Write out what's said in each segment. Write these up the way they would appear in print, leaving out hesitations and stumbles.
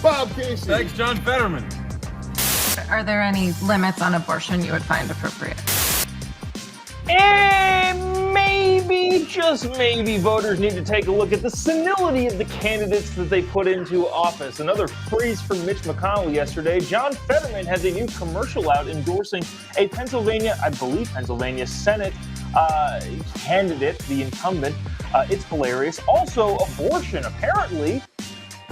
Bob Casey. Thanks, John Fetterman. Are there any limits on abortion you would find appropriate? And maybe, just maybe, voters need to take a look at the senility of the candidates that they put into office. Another freeze from Mitch McConnell yesterday. John Fetterman has a new commercial out endorsing a Pennsylvania Senate candidate, the incumbent. It's hilarious. Also, abortion, apparently.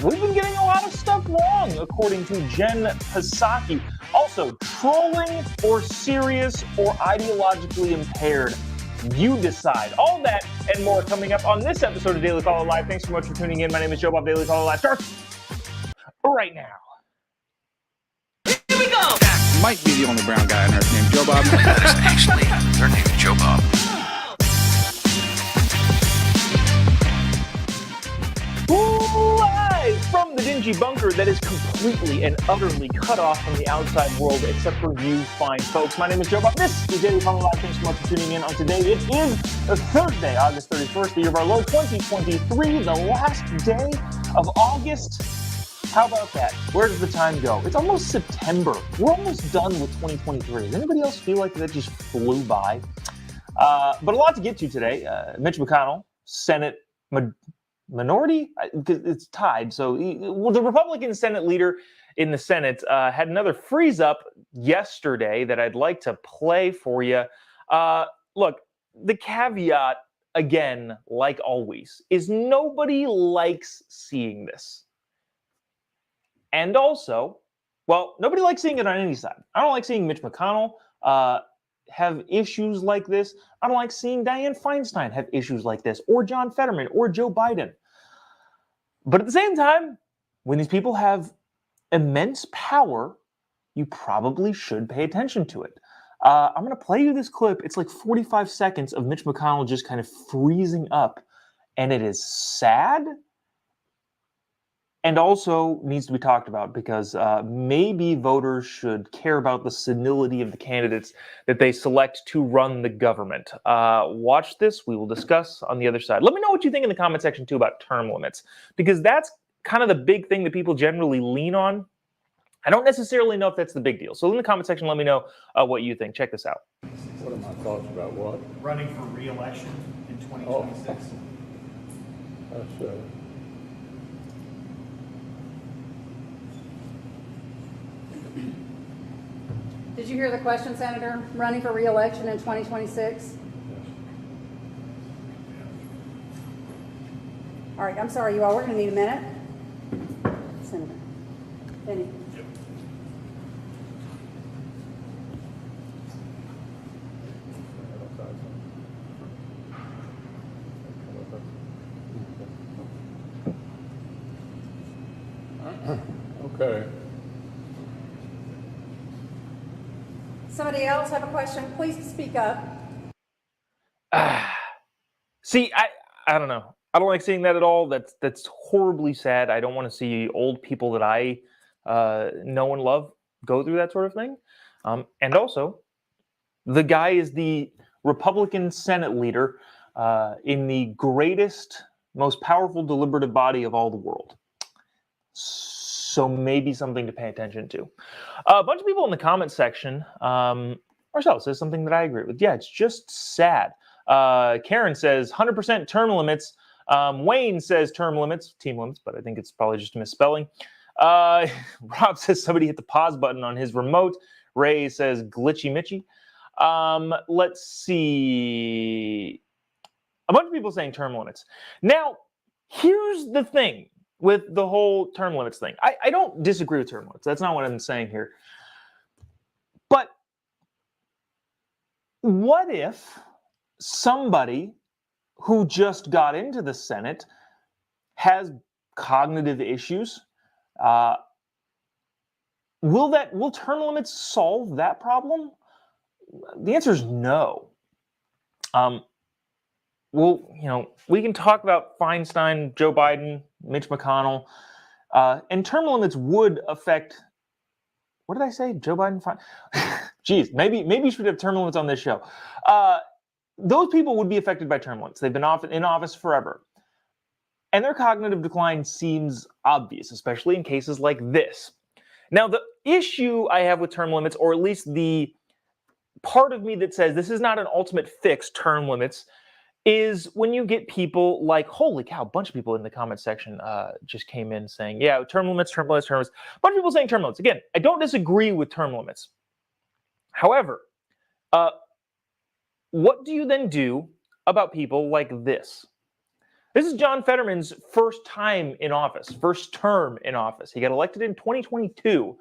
We've been getting a lot of stuff wrong, according to Jen Psaki. Also, trolling or serious or ideologically impaired. You decide. All that and more coming up on this episode of Daily Caller Live. Thanks so much for tuning in. My name is Jobob. Daily Caller Live starts right now. Here we go! That might be the only brown guy on earth named Jobob. That is actually their name, Jobob. Live from the dingy bunker that is completely and utterly cut off from the outside world, except for you fine folks. My name is Jobob. This is Daily Caller Live. Thanks so much for tuning in on today. It is Thursday, August 31st, the year of our Lord 2023, the last day of August. How about that? Where does the time go? It's almost September. We're almost done with 2023. Does anybody else feel like that just flew by? But a lot to get to today. Mitch McConnell, Senate minority? It's tied. So the Republican Senate leader in the Senate had another freeze up yesterday that I'd like to play for you. Look, the caveat, again, like always, is nobody likes seeing this. And also, well, nobody likes seeing it on any side. I don't like seeing Mitch McConnell have issues like this. I don't like seeing Dianne Feinstein have issues like this, or John Fetterman, or Joe Biden. But at the same time, when these people have immense power, you probably should pay attention to it. I'm going to play you this clip. It's like 45 seconds of Mitch McConnell just kind of freezing up, and it is sad and also needs to be talked about because maybe voters should care about the senility of the candidates that they select to run the government. Watch this. We will discuss on the other side. Let me know what you think in the comment section, too, about term limits, because that's kind of the big thing that people generally lean on. I don't necessarily know if that's the big deal. So in the comment section, let me know what you think. Check this out. What are my thoughts about what? Running for re-election in 2026. That's Did you hear the question, Senator? Running for re-election in 2026? All right, I'm sorry, you all. We're going to need a minute. Senator. Benny. Okay. Somebody else have a question? Please speak up. See, I don't know. I don't like seeing that at all. That's horribly sad. I don't want to see old people that I know and love go through that sort of thing. And also, the guy is the Republican Senate leader in the greatest, most powerful deliberative body of all the world. So maybe something to pay attention to. A bunch of people in the comment section, Marcel says something that I agree with. Yeah, it's just sad. Karen says 100% term limits. Wayne says term limits, team limits, but I think it's probably just a misspelling. Rob says somebody hit the pause button on his remote. Ray says glitchy Mitchy. Let's see. A bunch of people saying term limits. Now, here's the thing with the whole term limits thing. I don't disagree with term limits. That's not what I'm saying here. But what if somebody who just got into the Senate has cognitive issues? Will term limits solve that problem? The answer is no. We can talk about Feinstein, Joe Biden, Mitch McConnell, and term limits would affect. What did I say? Joe Biden? Geez, maybe you should have term limits on this show. Those people would be affected by term limits. They've been in office forever. And their cognitive decline seems obvious, especially in cases like this. Now, the issue I have with term limits, or at least the part of me that says this is not an ultimate fix, term limits, is when you get people like, holy cow, a bunch of people in the comment section just came in saying, yeah, term limits, term limits, term limits. A bunch of people saying term limits. Again, I don't disagree with term limits. However, what do you then do about people like this? This is John Fetterman's first time in office, first term in office. He got elected in 2022.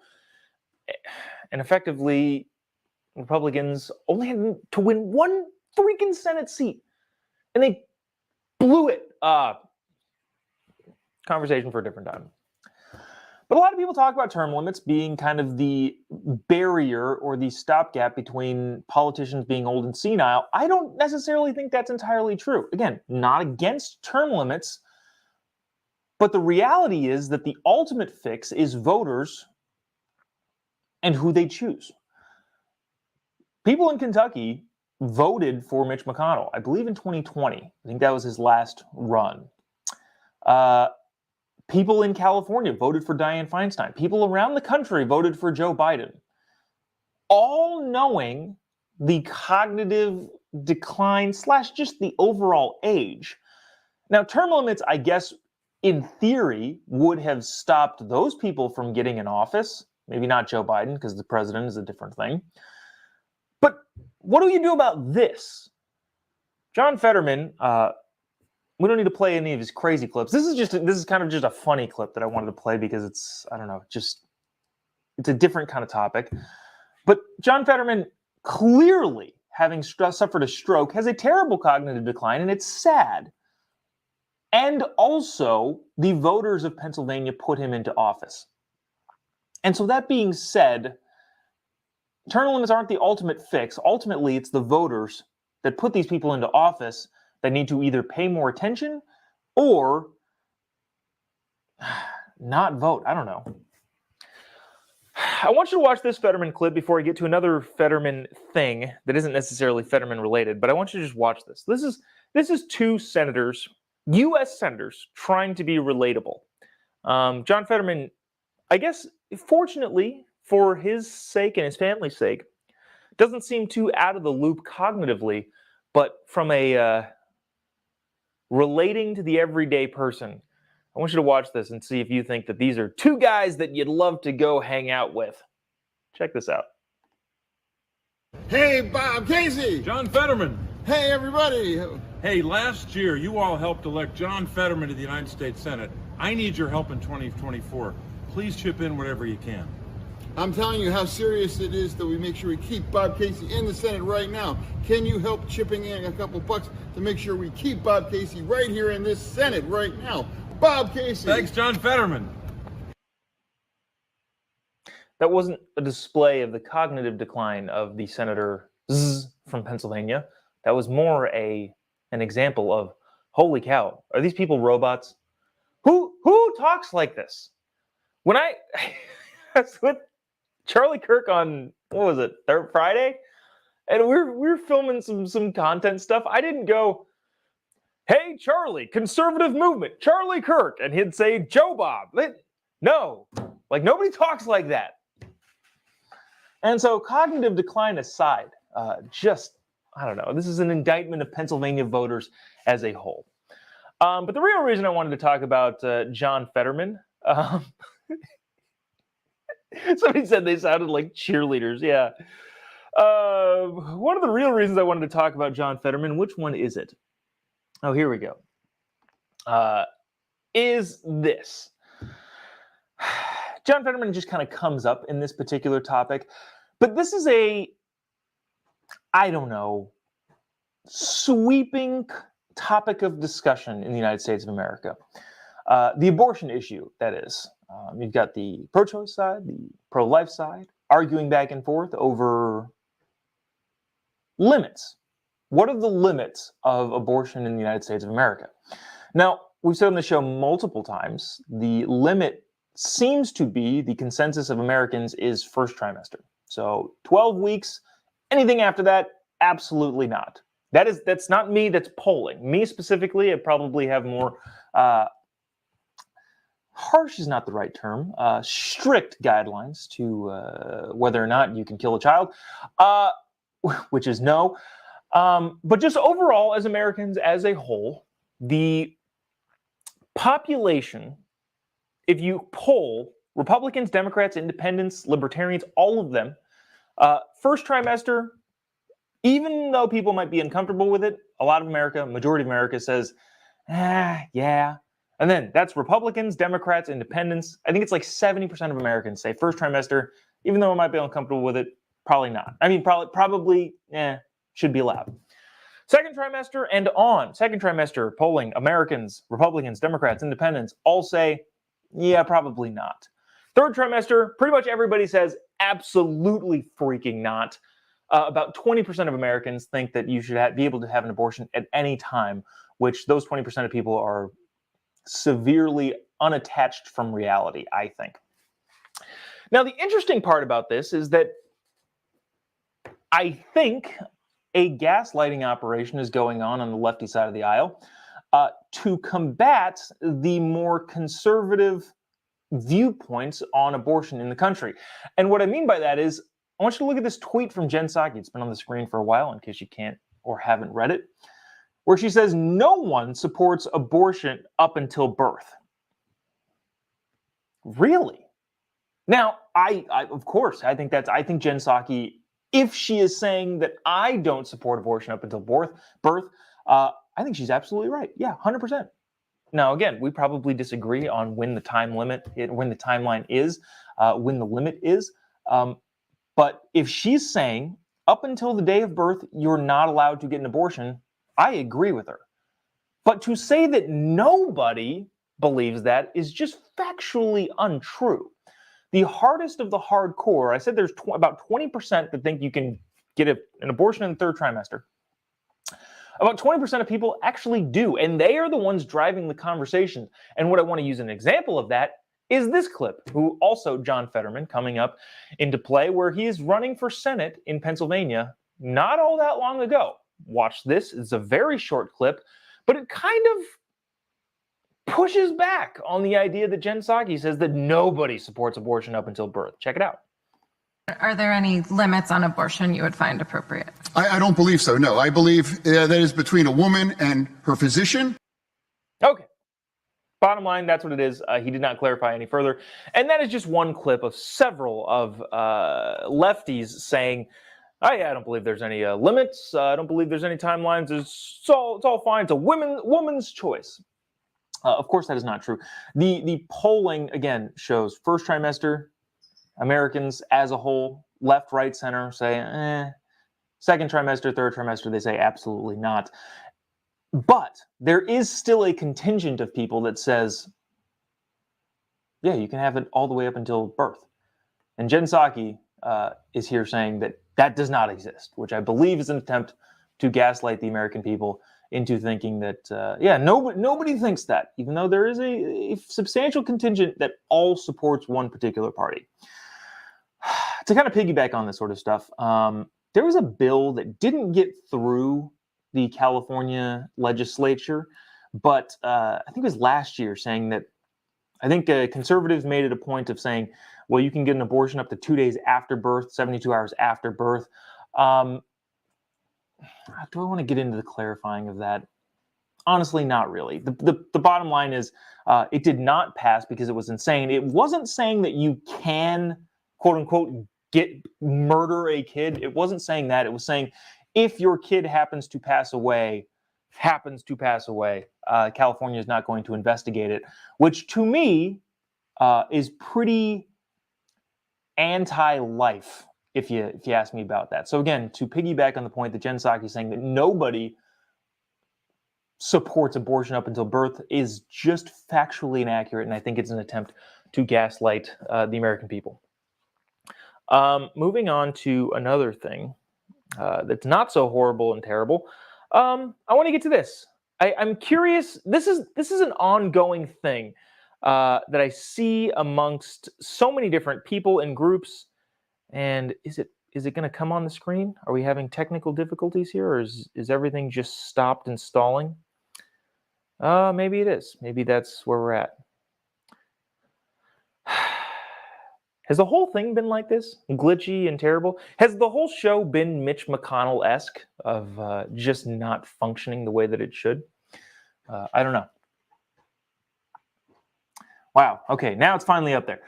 And effectively, Republicans only had to win one freaking Senate seat. And they blew it. Conversation for a different time. But a lot of people talk about term limits being kind of the barrier or the stopgap between politicians being old and senile. I don't necessarily think that's entirely true. Again, not against term limits, but the reality is that the ultimate fix is voters and who they choose. People in Kentucky voted for Mitch McConnell, I believe in 2020. I think that was his last run. People in California voted for Dianne Feinstein. People around the country voted for Joe Biden. All knowing the cognitive decline / just the overall age. Now, term limits, I guess, in theory, would have stopped those people from getting in office. Maybe not Joe Biden, because the president is a different thing. But what do you do about this? John Fetterman, we don't need to play any of his crazy clips. This is kind of just a funny clip that I wanted to play because it's a different kind of topic. But John Fetterman, clearly having suffered a stroke, has a terrible cognitive decline, and it's sad. And also, the voters of Pennsylvania put him into office. And so that being said, term limits aren't the ultimate fix. Ultimately, it's the voters that put these people into office that need to either pay more attention or not vote. I don't know. I want you to watch this Fetterman clip before I get to another Fetterman thing that isn't necessarily Fetterman related, but I want you to just watch this. This is two senators, U.S. senators, trying to be relatable. John Fetterman, I guess, fortunately for his sake and his family's sake, doesn't seem too out of the loop cognitively, but from a relating to the everyday person. I want you to watch this and see if you think that these are two guys that you'd love to go hang out with. Check this out. Hey, Bob Casey. John Fetterman. Hey, everybody. Hey, last year you all helped elect John Fetterman to the United States Senate. I need your help in 2024. Please chip in whatever you can. I'm telling you how serious it is that we make sure we keep Bob Casey in the Senate right now. Can you help chipping in a couple bucks to make sure we keep Bob Casey right here in this Senate right now? Bob Casey. Thanks, John Fetterman. That wasn't a display of the cognitive decline of the senator from Pennsylvania. That was more an example of, holy cow, are these people robots? Who talks like this? When I was with Charlie Kirk on, what was it, Friday? And we were filming some content stuff. I didn't go, hey, Charlie, conservative movement, Charlie Kirk. And he'd say, Jobob. No, like nobody talks like that. And so cognitive decline aside, I don't know, this is an indictment of Pennsylvania voters as a whole. But the real reason I wanted to talk about John Fetterman, somebody said they sounded like cheerleaders. Yeah. One of the real reasons I wanted to talk about John Fetterman, which one is it? Oh, here we go. Is this. John Fetterman just kind of comes up in this particular topic, but this is I don't know, sweeping topic of discussion in the United States of America. The abortion issue, that is. You've got the pro-choice side, the pro-life side, arguing back and forth over limits. What are the limits of abortion in the United States of America? Now, we've said on the show multiple times, the limit seems to be, the consensus of Americans is first trimester. So 12 weeks, anything after that, absolutely not. That's not me that's polling. Me specifically, I probably have more harsh is not the right term, strict guidelines to whether or not you can kill a child, which is no. But just overall, as Americans as a whole, the population, if you poll Republicans, Democrats, Independents, Libertarians, all of them, first trimester, even though people might be uncomfortable with it, a lot of America, majority of America says, yeah. And then that's Republicans, Democrats, Independents. I think it's like 70% of Americans say first trimester, even though I might be uncomfortable with it, probably not. I mean, probably should be allowed. Second trimester and on. Second trimester polling, Americans, Republicans, Democrats, Independents all say, yeah, probably not. Third trimester, pretty much everybody says absolutely freaking not. About 20% of Americans think that you should be able to have an abortion at any time, which those 20% of people are severely unattached from reality, I think. Now, the interesting part about this is that I think a gaslighting operation is going on the lefty side of the aisle to combat the more conservative viewpoints on abortion in the country. And what I mean by that is, I want you to look at this tweet from Jen Psaki. It's been on the screen for a while in case you can't or haven't read it, where she says, no one supports abortion up until birth. Really? Now, I of course, I think Jen Psaki, if she is saying that I don't support abortion up until birth, I think she's absolutely right. Yeah, 100%. Now, again, we probably disagree on when the timeline is, when the limit is. But if she's saying up until the day of birth, you're not allowed to get an abortion, I agree with her. But to say that nobody believes that is just factually untrue. The hardest of the hardcore, I said there's about 20% that think you can get an abortion in the third trimester. About 20% of people actually do, and they are the ones driving the conversation. And what I want to use an example of that is this clip, who also John Fetterman coming up into play, where he is running for Senate in Pennsylvania not all that long ago. Watch this. It's a very short clip, but it kind of pushes back on the idea that Jen Psaki says that nobody supports abortion up until birth. Check it out. Are there any limits on abortion you would find appropriate? I don't believe so, no. I believe that is between a woman and her physician. Okay. Bottom line, that's what it is. He did not clarify any further. And that is just one clip of several of lefties saying, oh yeah, I don't believe there's any limits. I don't believe there's any timelines. It's all fine. It's a woman's choice. Of course, that is not true. The polling, again, shows first trimester, Americans as a whole, left, right, center, say, second trimester, third trimester, they say absolutely not. But there is still a contingent of people that says, yeah, you can have it all the way up until birth. And Jen Psaki is here saying that that does not exist, which I believe is an attempt to gaslight the American people into thinking that, nobody thinks that, even though there is a substantial contingent that all supports one particular party. To kind of piggyback on this sort of stuff, there was a bill that didn't get through the California legislature, but I think it was last year, saying that I think conservatives made it a point of saying, well, you can get an abortion up to 2 days after birth, 72 hours after birth. Do I want to get into the clarifying of that? Honestly, not really. The bottom line is it did not pass because it was insane. It wasn't saying that you can, quote unquote, murder a kid. It wasn't saying that. It was saying if your kid happens to pass away, California is not going to investigate it, which to me is pretty anti-life, if you ask me about that. So again, to piggyback on the point that Jen Psaki is saying that nobody supports abortion up until birth is just factually inaccurate, and I think it's an attempt to gaslight the American people. Moving on to another thing that's not so horrible and terrible. I want to get to this. I'm curious. This is an ongoing thing that I see amongst so many different people and groups. And is it going to come on the screen? Are we having technical difficulties here, or is everything just stopped and stalling? Maybe it is. Maybe that's where we're at. Has the whole thing been like this? Glitchy and terrible? Has the whole show been Mitch McConnell-esque of just not functioning the way that it should? I don't know. Wow. Okay, now it's finally up there.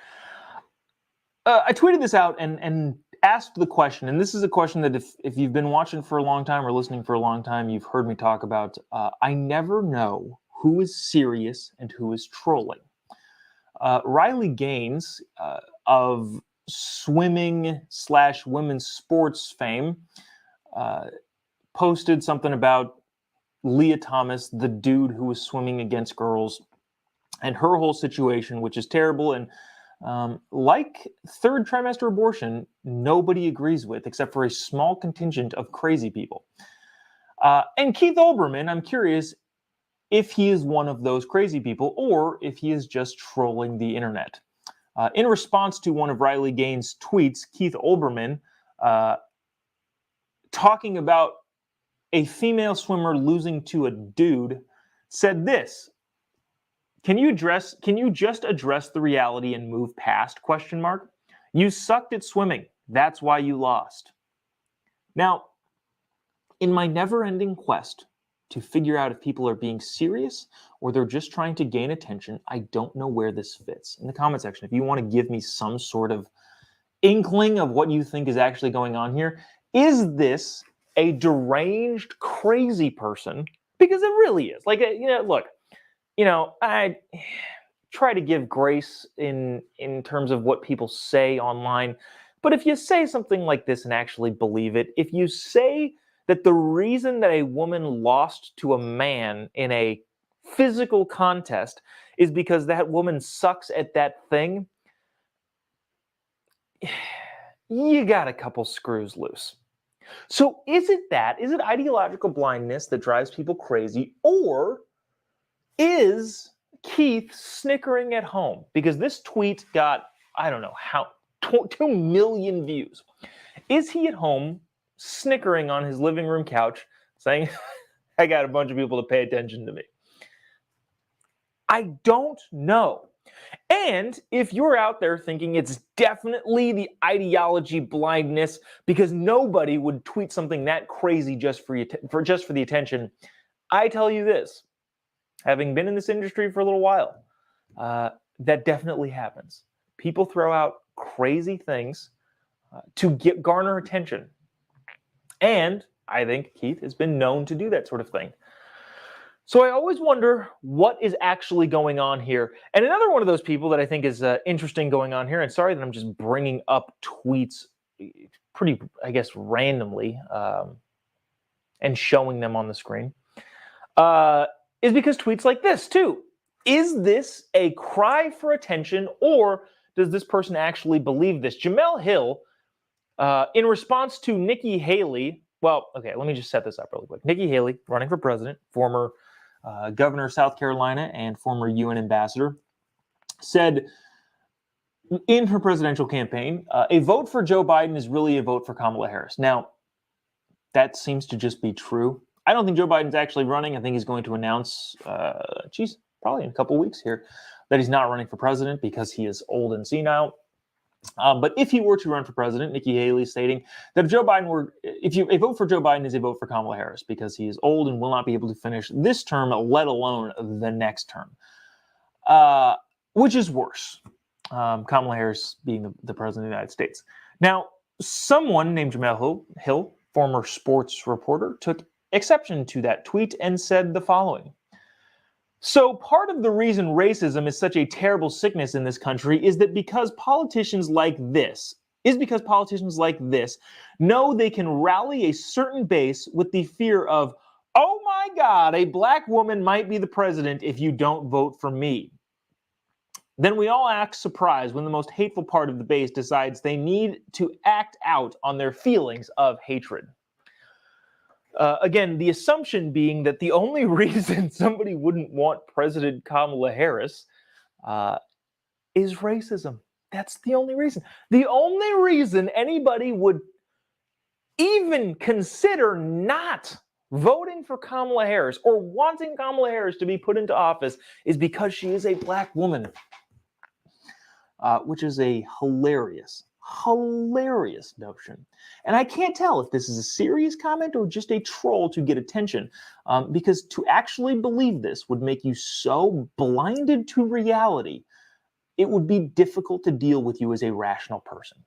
I tweeted this out and asked the question, and this is a question that if you've been watching for a long time or listening for a long time, you've heard me talk about. I never know who is serious and who is trolling. Riley Gaines of swimming/women's sports fame posted something about Leah Thomas, the dude who was swimming against girls, and her whole situation, which is terrible. And like third trimester abortion, nobody agrees with except for a small contingent of crazy people. And Keith Olbermann, I'm curious if he is one of those crazy people or if he is just trolling the internet. In response to one of Riley Gaines' tweets, Keith Olbermann, talking about a female swimmer losing to a dude, said this: Can you just address the reality and move past? ? You sucked at swimming. That's why you lost. Now, in my never-ending quest to figure out if people are being serious or they're just trying to gain attention, I don't know where this fits. In the comment section, if you want to give me some sort of inkling of what you think is actually going on here, is this a deranged, crazy person? Because it really is. Like, look, I try to give grace in terms of what people say online. But if you say something like this and actually believe it, if you say that the reason that a woman lost to a man in a physical contest is because that woman sucks at that thing, you got a couple screws loose. So is it ideological blindness that drives people crazy, or is Keith snickering at home? Because this tweet got, I don't know how, 2 million views. Is he at home snickering on his living room couch saying, I got a bunch of people to pay attention to me? I don't know. And if you're out there thinking it's definitely the ideology blindness because nobody would tweet something that crazy just for the attention, I tell you this, having been in this industry for a little while, that definitely happens. People throw out crazy things to garner attention. And I think Keith has been known to do that sort of thing. So I always wonder what is actually going on here. And another one of those people that I think is interesting going on here, and sorry that I'm just bringing up tweets pretty, I guess, randomly and showing them on the screen, is because tweets like this too. Is this a cry for attention, or does this person actually believe this? Jamel Hill, in response to Nikki Haley, well, okay, let me just set this up really quick. Nikki Haley, running for president, former governor of South Carolina and former UN ambassador, said in her presidential campaign, a vote for Joe Biden is really a vote for Kamala Harris. Now, that seems to just be true. I don't think Joe Biden's actually running. I think he's going to announce, probably in a couple weeks here, that he's not running for president because he is old and senile. But if he were to run for president, Nikki Haley is stating that if a vote for Joe Biden is a vote for Kamala Harris because he is old and will not be able to finish this term, let alone the next term, which is worse. Kamala Harris being the president of the United States. Now, someone named Jamel Hill, former sports reporter, took exception to that tweet and said the following. So part of the reason racism is such a terrible sickness in this country is because politicians like this know they can rally a certain base with the fear of, oh my God, a black woman might be the president if you don't vote for me. Then we all act surprised when the most hateful part of the base decides they need to act out on their feelings of hatred. Again, the assumption being that the only reason somebody wouldn't want President Kamala Harris is racism. That's the only reason. The only reason anybody would even consider not voting for Kamala Harris or wanting Kamala Harris to be put into office is because she is a black woman. which is a hilarious notion. And I can't tell if this is a serious comment or just a troll to get attention, because to actually believe this would make you so blinded to reality, it would be difficult to deal with you as a rational person.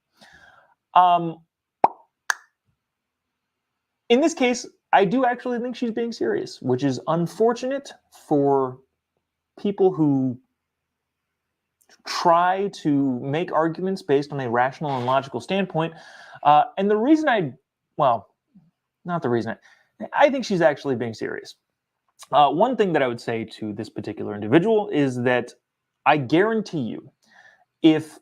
In this case, I do actually think she's being serious, which is unfortunate for people who try to make arguments based on a rational and logical standpoint. And the reason I think she's actually being serious. One thing that I would say to this particular individual is that I guarantee you, if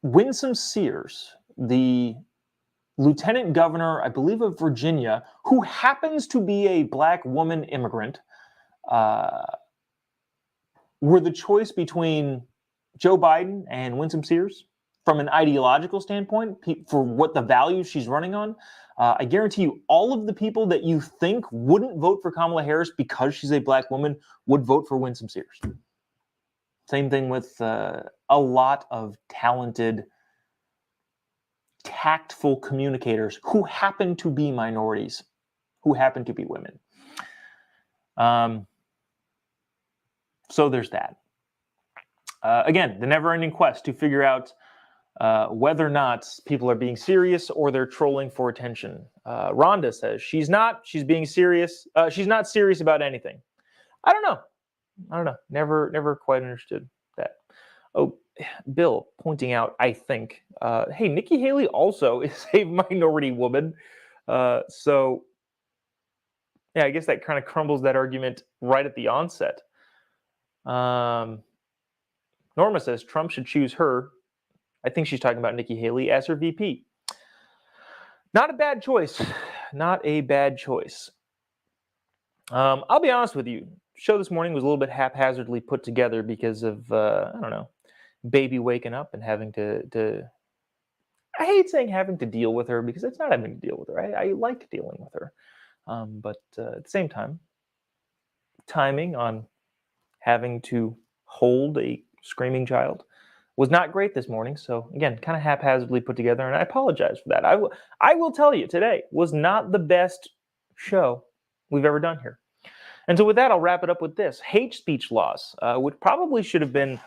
Winsome Sears, the lieutenant governor, I believe, of Virginia, who happens to be a black woman immigrant, were the choice between Joe Biden and Winsome Sears from an ideological standpoint, for what the values she's running on, I guarantee you all of the people that you think wouldn't vote for Kamala Harris because she's a black woman would vote for Winsome Sears. Same thing with a lot of talented, tactful communicators who happen to be minorities, who happen to be women. So there's that. Again, the never-ending quest to figure out whether or not people are being serious or they're trolling for attention. Rhonda says she's not. She's being serious. She's not serious about anything. I don't know. Never quite understood that. Oh, Bill pointing out, I think, hey, Nikki Haley also is a minority woman. So, yeah, I guess that kind of crumbles that argument right at the onset. Norma says Trump should choose her. I think she's talking about Nikki Haley as her VP. Not a bad choice. Not a bad choice. I'll be honest with you. Show this morning was a little bit haphazardly put together because of, I don't know, baby waking up and having to I hate saying having to deal with her because it's not having to deal with her. I like dealing with her. But at the same time, timing on having to hold a screaming child was not great this morning. So again, kind of haphazardly put together, and I apologize for that. I will tell you, today was not the best show we've ever done here. And so with that, I'll wrap it up with this. Hate speech laws, which probably should have been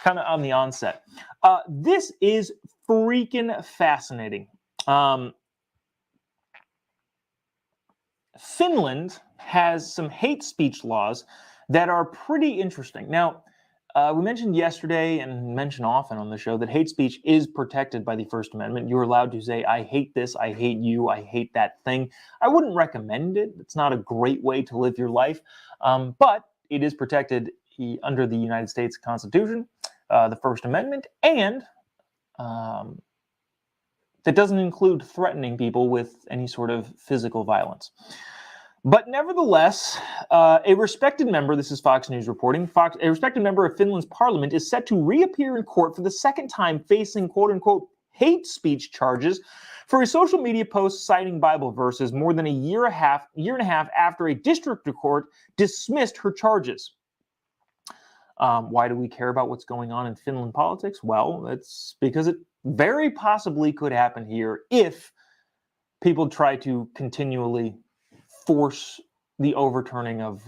kind of on the onset. This is freaking fascinating. Finland has some hate speech laws that are pretty interesting. Now, we mentioned yesterday and mention often on the show that hate speech is protected by the First Amendment. You're allowed to say, I hate this, I hate you, I hate that thing. I wouldn't recommend it. It's not a great way to live your life, but it is protected under the United States Constitution, the First Amendment, and that doesn't include threatening people with any sort of physical violence. But nevertheless, a respected member, this is Fox News reporting, a respected member of Finland's parliament is set to reappear in court for the second time facing quote-unquote hate speech charges for a social media post citing Bible verses more than a year and a half after a district court dismissed her charges. Why do we care about what's going on in Finland politics? Well, it's because it very possibly could happen here if people try to continually force the overturning of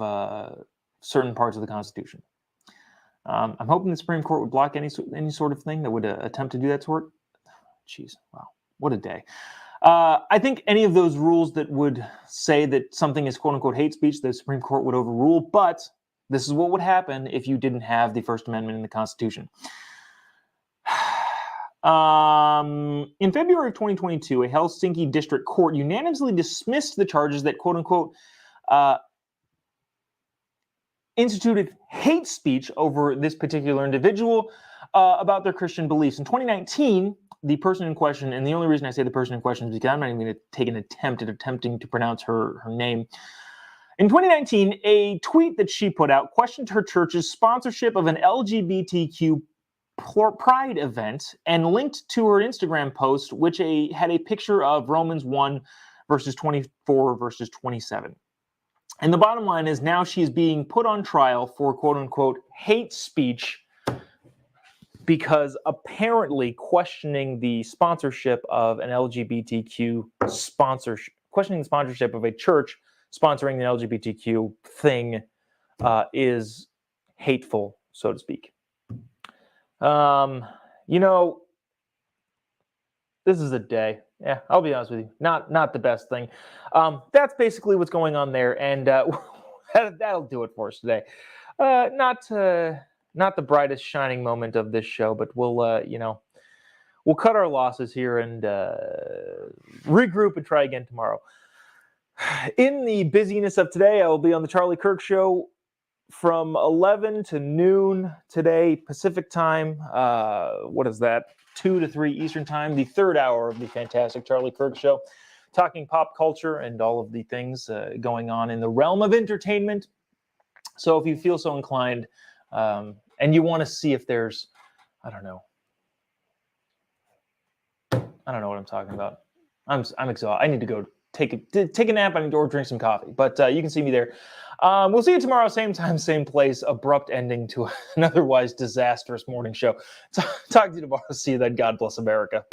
certain parts of the Constitution. I'm hoping the Supreme Court would block any sort of thing that would attempt to do that sort. Jeez, wow, what a day. I think any of those rules that would say that something is quote-unquote hate speech, the Supreme Court would overrule, but this is what would happen if you didn't have the First Amendment in the Constitution. In February of 2022, a Helsinki district court unanimously dismissed the charges that, quote-unquote, instituted hate speech over this particular individual about their Christian beliefs. In 2019, the person in question, and the only reason I say the person in question is because I'm not even going to take an attempt at attempting to pronounce her name. In 2019, a tweet that she put out questioned her church's sponsorship of an LGBTQ pride event and linked to her Instagram post, which had a picture of Romans 1 verses 24 verses 27. And the bottom line is now she's being put on trial for quote unquote hate speech because apparently questioning the sponsorship of an LGBTQ sponsorship, questioning the sponsorship of a church sponsoring the LGBTQ thing is hateful, so to speak. You know, this is a day. Yeah, I'll be honest with you. Not the best thing. That's basically what's going on there, and that'll do it for us today. Not the brightest shining moment of this show, but we'll we'll cut our losses here and regroup and try again tomorrow. In the busyness of today, I will be on the Charlie Kirk Show from 11 to noon today, Pacific time. What is that? 2 to 3 Eastern time, the third hour of the fantastic Charlie Kirk Show, talking pop culture and all of the things going on in the realm of entertainment. So if you feel so inclined and you want to see if there's, I don't know what I'm talking about. I'm exhausted. I need to go take a nap. I need to go drink some coffee. But you can see me there. We'll see you tomorrow, same time, same place. Abrupt ending to an otherwise disastrous morning show. Talk to you tomorrow. See you then. God bless America.